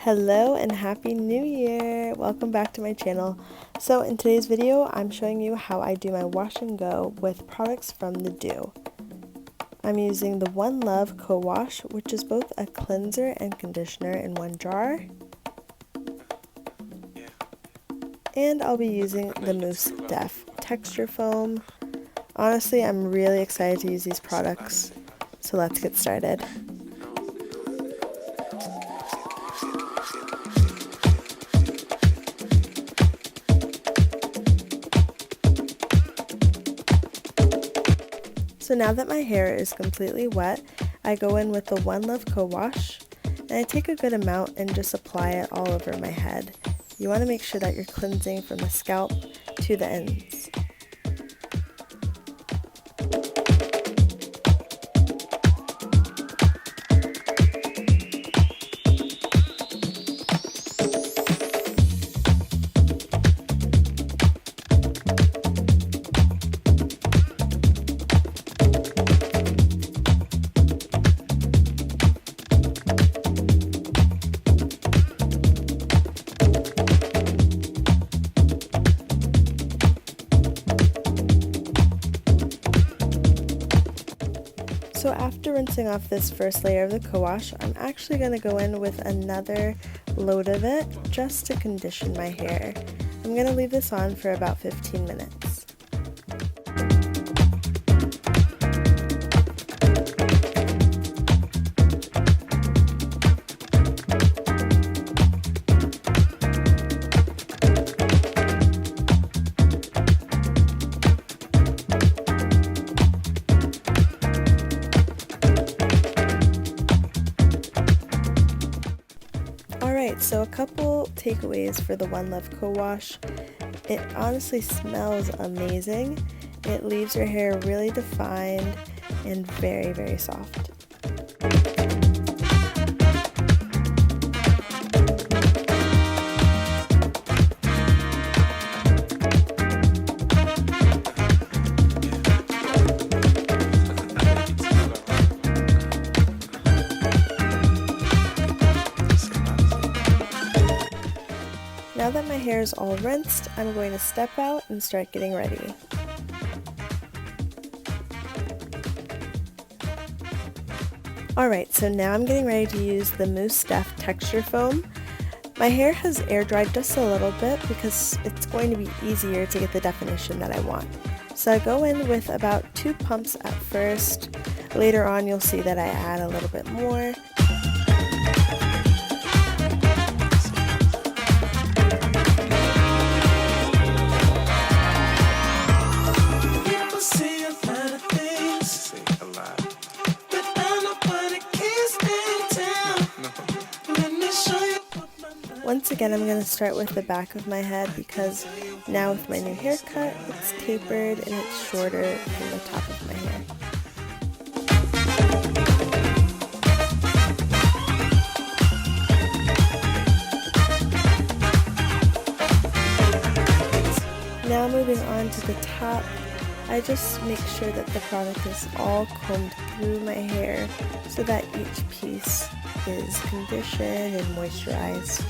Hello and happy new year! Welcome back to my channel. So in today's video I'm showing you how I do my wash and go with products from the Doux. I'm using the One Love Co-Wash, which is both a cleanser and conditioner in one jar. And I'll be using the MOUSSE DEF texture foam. Honestly, I'm really excited to use these products, so let's get started. So now that my hair is completely wet, I go in with the One Love Co-Wash, and I take a good amount and just apply it all over my head. You want to make sure that you're cleansing from the scalp to the ends. So after rinsing off this first layer of the co-wash, I'm actually going to go in with another load of it just to condition my hair. I'm going to leave this on for about 15 minutes. Alright, so a couple takeaways for the One Love Co-Wash. It honestly smells amazing. It leaves your hair really defined and very, very soft. Now that my hair is all rinsed, I'm going to step out and start getting ready. Alright, so now I'm getting ready to use the MOUSSE DEF texture foam. My hair has air dried just a little bit because it's going to be easier to get the definition that I want. So I go in with about 2 pumps at first. Later on you'll see that I add a little bit more. Once again, I'm going to start with the back of my head because now with my new haircut, it's tapered and it's shorter than the top of my hair. Now moving on to the top, I just make sure that the product is all combed through my hair so that each piece is conditioned and moisturized.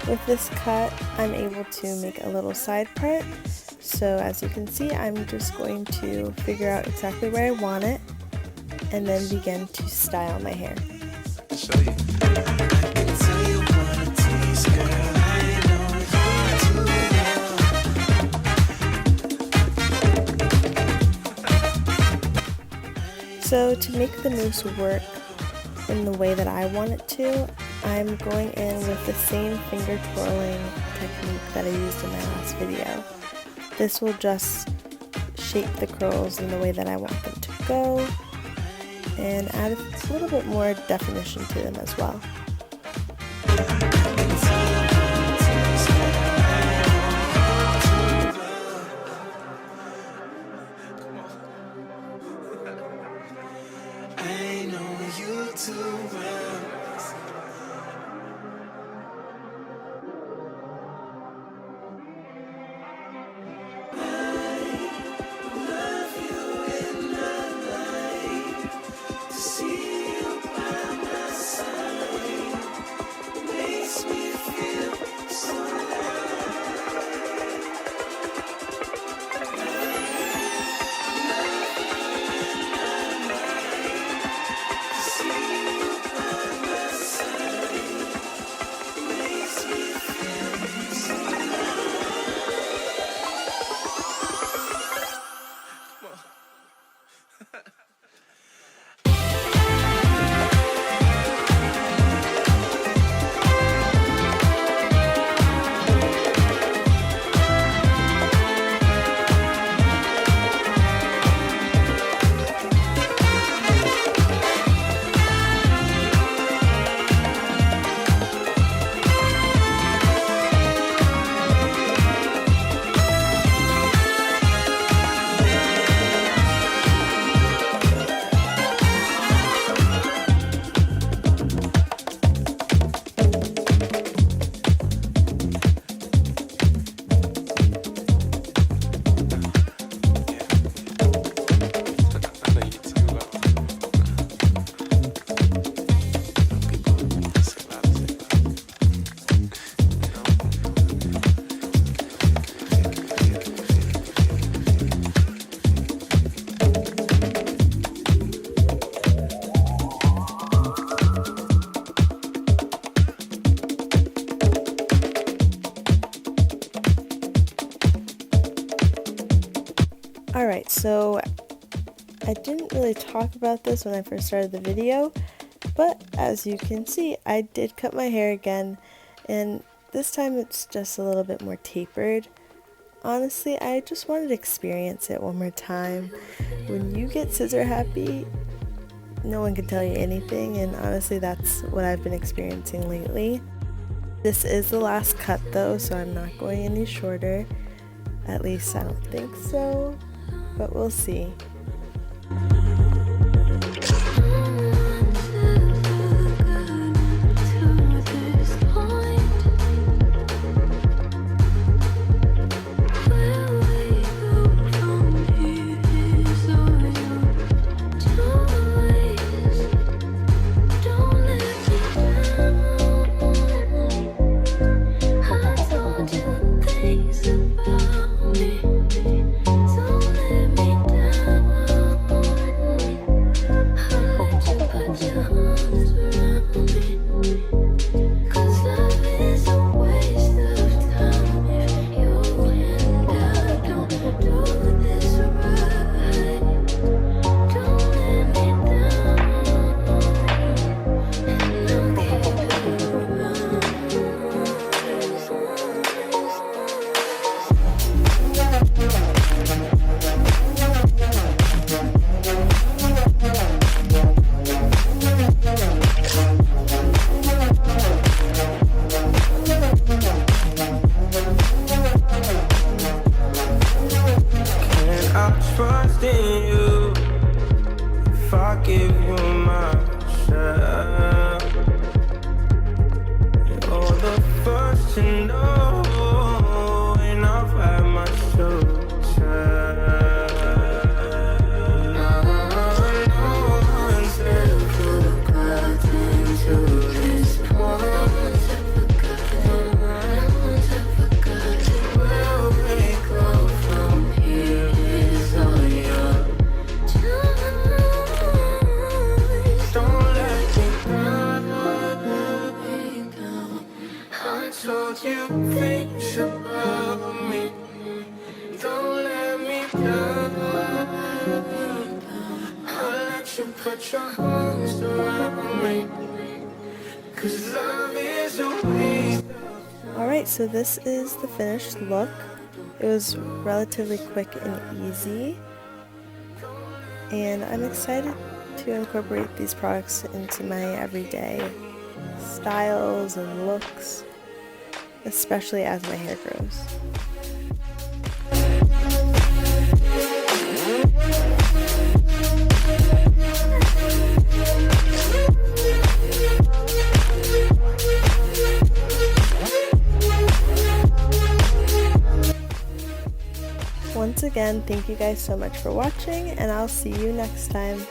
With this cut, I'm able to make a little side part, so as you can see, I'm just going to figure out exactly where I want it and then begin to style my hair. So to make the mousse work in the way that I want it to, I'm going in with the same finger twirling technique that I used in my last video. This will just shape the curls in the way that I want them to go and add a little bit more definition to them as well. I know you too well. I love you in another Alright, so I didn't really talk about this when I first started the video, but as you can see, I did cut my hair again, and this time it's just a little bit more tapered. Honestly, I just wanted to experience it one more time. When you get scissor happy, no one can tell you anything, and honestly that's what I've been experiencing lately. This is the last cut though, so I'm not going any shorter. At least I don't think so, but we'll see. Trust in you if I give you myself. You're the first to know when I've had my success. No one's ever gotten to this point. Where we go from here is all your choice. Don't let me down. I told you things about me. Don't let me down. I'll let you put your arms around me. 'Cause love is a waste. Alright, so this is the finished look. It was relatively quick and easy, and I'm excited to incorporate these products into my everyday styles and looks, especially as my hair grows. Once again, thank you guys so much for watching, and I'll see you next time.